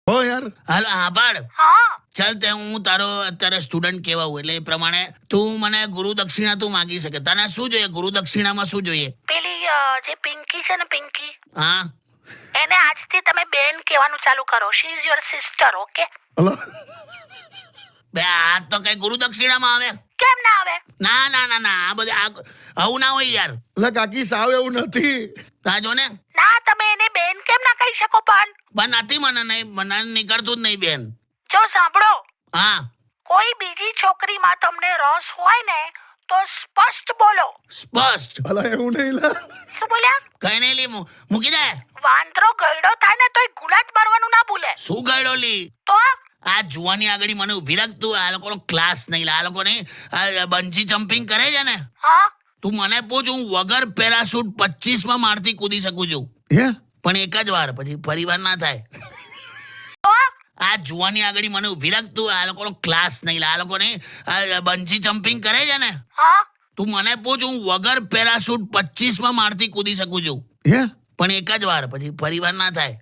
હો યાર. હાલ આભાર. હા ચાલ તે હું તારો અત્યારે સ્ટુડન્ટ કહેવાઉં એટલે એ પ્રમાણે તું મને ગુરુ દક્ષિણા તું માંગી શકે. તને શું જોઈએ? ગુરુ દક્ષિણામાં શું જોઈએ? પેલી જે પિંકી છે ને પિંકી, હા એને આજથી તમે બેન કહેવાનું ચાલુ કરો. She is your sister. Okay? અલા, બે આ તો કઈ ગુરુ દક્ષિણામાં આવે? કેમ ના આવે? ના ના ના ના આ બધું આવું ના હોય યાર. અલા કાકી સાવ એવું નથી. તા જો ને ના, તમે એને બેન કેમ ના કહી શકો? પણ નથી મને નીકળતું જ નહીં બેન. જો સાંભળો, હા કોઈ બીજી છોકરીમાં તમને રસ હોય ને તો સ્પષ્ટ બોલો. સ્પષ્ટ અલા એવું નહીં લા. શું બોલ્યા? કઈ નહીં લી મૂકી દે. વાંદરો ગયડો થાય ને તોય ગુલાટ મારવાનું ના ભૂલે. શું ગયડો લી? તો આ જુવાની આગળ મને ઉભી રાખતું. આ લોકોનો ક્લાસ નહીં લા. આ લોકો નહીં બંજી જમ્પિંગ કરે છે ને, હા તું મને પૂછ, હું વગર પેરાશૂટ 25માં મારથી કૂદી શકું છું, હે પણ એક જ વાર, પછી ફરીવાર ના થાય. તો આ જુવાની આગળ મને ઉભી રાખતું. આ લોકોનો ક્લાસ નહીં લા. આ લોકો નહીં બંજી જમ્પિંગ કરે છે ને, હા તું મને પૂછ, હું વગર પેરાશૂટ 25માં મારથી કૂદી શકું છું, હે પણ એક જ વાર, પછી ફરીવાર ના થાય.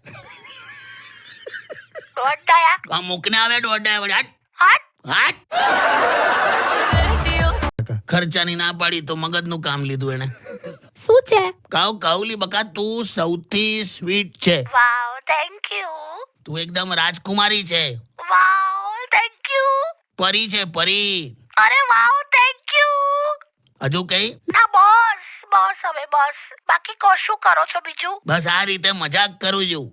દોડાયા આ મૂકને આવે દોડાય વડે. હટ હાટ ખર્ચાની ના પાડી તો મગજનું કામ લીધું એને. શું છે? કાઉલી બકા, તું સૌથી સ્વીટ છે. વાવ, થેન્ક યુ. તું એકદમ રાજકુમારી છે. વાવ, થેન્ક યુ. પરી છે પરી. અરે વાવ, થેન્ક યુ. હજુ કઈ? ના બસ બસ, હવે બસ. બાકી કો શું કરો છો બીજું? બસ આ રીતે મજાક કરું છું.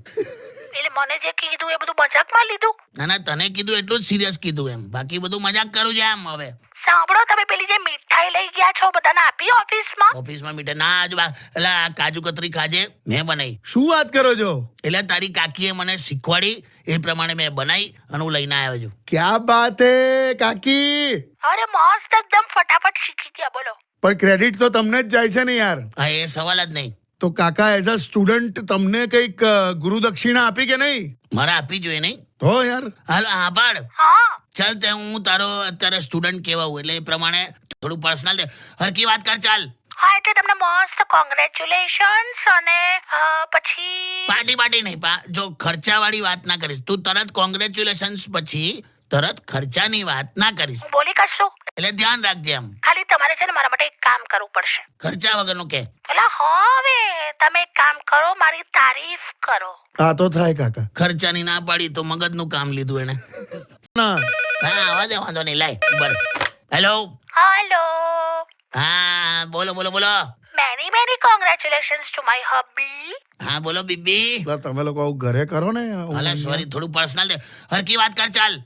એટલે મને જે કીધું એ બધું મજાકમાં લીધું? ના ના, તને કીધું એટલું જ સિરિયસ કીધું એમ, બાકી બધું મજાક કરું છું એમ. હવે સાંભળો, તમે પેલી જે મીઠાઈ લઈ ગયા છો બધાને આપી ઓફિસમાં? ઓફિસમાં મીઠાઈ ના આજુ એટલે આ કાજુ કતરી ખાજે, મેં બનાવી. શું વાત કરો છો? એટલે તારી કાકીએ મને શીખવાડી, એ પ્રમાણે મેં બનાવી અને હું લઈને આવ્યો છું. ક્યા બાત હે કાકી. અરે મસ્ત, એકદમ ફટાફટ શીખી ગયા. બોલો. પણ ક્રેડિટ તો તમને જ જાય છે ને યાર. હા એ સવાલ જ નહીં. તો કાકા એઝ અ સ્ટુડન્ટ તમને કઈક ગુરુ દક્ષિણા આપી કે નહીં? મારે આપી જોઈએ નહીં? તો યાર હાલ આભાર. હા ચાલ તે હું તારો અત્યારે સ્ટુડન્ટ કહેવાઉં એટલે એ પ્રમાણે થોડું પર્સનલ દે. હરકી વાત કર ચાલ. હા, એટલે તમને મસ્ત કોંગ્રેચ્યુલેશન્સ. અને પછી પાર્ટી નહીં જો ખર્ચાવાળી વાત ના કરીશ. તું તરત કોંગ્રેચ્યુલેશન્સ પછી તરત ખર્ચાની વાત ના કરીશ. હું બોલી કશું? એટલે ધ્યાન રાખજે એમ. ખાલી તમારે છે ને મારા માટે એક કામ કરવું પડશે. ખર્ચા વગરનું કે? એટલે હવે તમે એક કામ કરો, મારી તારીફ કરો. આ તો થાય કાકા. ખર્ચાની ના પાડી તો મગજનું કામ લીધું એને. ના હા આવા દે, વાંધો નહીં. લાય બર. હેલો. હેલો. હા બોલો બોલો બોલો. Many many congratulations to my hubby. હા બોલો બીબી. લા, તમે લોકો આવું ઘરે કરો ને. હાલે સોરી, થોડું પર્સનલ દે. હરકી વાત કર ચાલ.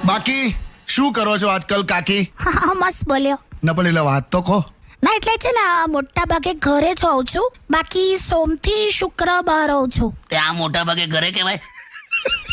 બાકી શું કરો છો આજકાલ કાકી? હા મસ્ત બોલ્યો. ન પણ એટલે વાત તો કહો. ના એટલે છે ને મોટા ભાગે ઘરે જ હોઉં છું, બાકી સોમથી શુક્ર બહાર હોઉં છું. તે આ મોટા ભાગે ઘરે કહેવાય?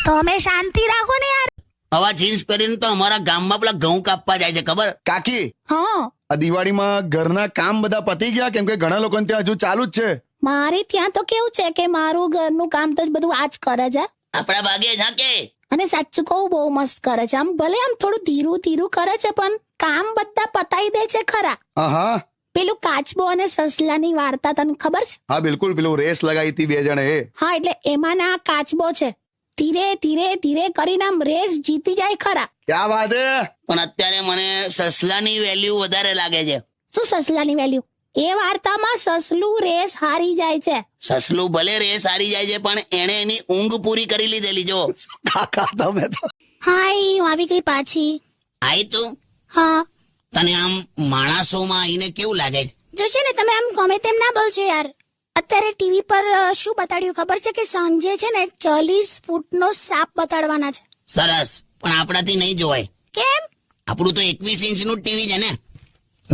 તમે શાંતિ રાખો ને યાર. આવા જીન્સ પહેરીને તો અમારા ગામમાં પેલા ઘઉં કાપવા જાય છે, ખબર? કાકી હા, આ દિવાળીમાં ઘરના કામ બધા પતી ગયા? કેમ કે ઘણા લોકો ત્યાં હજુ ચાલુ જ છે. મારે ત્યાં તો કેવું છે કે મારું ઘરનું કામ તો બધું આજ કરે છે. આપણા ભાગે ઝાંકે. અને સાચું કહું, બહુ મસ્ત કરે છે. આમ ભલે આમ થોડું ધીરું ધીરું કરે છે પણ કામ બધા પતાઈ દે છે ખરા. હા પેલું કાચબો અને સસલાની વાર્તા તને ખબર છે? હા બિલકુલ, પેલું રેસ લગાવી હતી બે જણે. હા, એટલે એમાં ના કાચબો છે, ધીરે ધીરે ધીરે કરીને આમ રેસ જીતી જાય ખરા. ક્યાં વાત હે. પણ અત્યારે મને સસલાની વેલ્યુ વધારે લાગે છે. શું સસલાની વેલ્યુ? એ વાર્તામાં સસલું રેસ હારી જાય છે. સસલું ભલે રેસ હારી જાય છે પણ એણે એની ઊંઘ પૂરી કરી લીધેલી. જો કાકા તમે તો. હાય, હું આવી ગઈ પાછી. આઈ તું. હા, તને આમ માણસોમાં આવીને કેવું લાગે છે? જો છે ને તમે આમ ગમે તેમ ના બોલજો યાર. અત્યારે ટીવી પર શું બતાડ્યું ખબર છે કે સાંજે છે ને 40 ફૂટનો સાપ બતાડવાના છે. સરસ, પણ આપણાથી નહીં જોવાય. કેમ? આપણું તો 21 ઇંચનું ટીવી છે ને.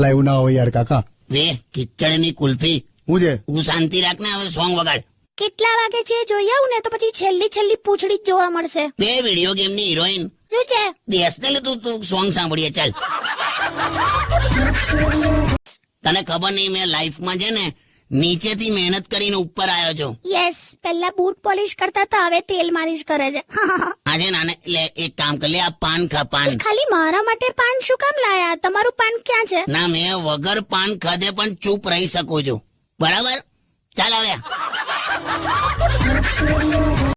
લા એવું ના હોય યાર કાકા. વે કિચડની કુલ્ફી. હું છે તું શાંતિ રાખ ને, હવે સોંગ વગાડ. કેટલા વાગે છે જોઈ આવું ને તો પછી છેલ્લી પૂંછડી જ જોવા મળશે. બે વિડીયો ગેમની હિરોઈન. શું છે? દેશને લીધું તું સોંગ સાંભળીએ ચાલ. તને ખબર નહીં, મેં લાઈફમાં છે ને નીચેથી મહેનત કરીને ઉપર આવ્યો છું. યસ, પહેલા બૂટ પોલિશ કરતા હતા, હવે તેલ માલિશ કરે છે. આજે નાને લે એક કામ કર, લે આ પાન ખા. પાન ખાલી મારા માટે પાન શું કામ લાયા? તમારું પાન ક્યાં છે? ના, મેં વગર પાન ખાધે પણ ચૂપ રહી શકું છું, બરાબર? ચાલ હવે.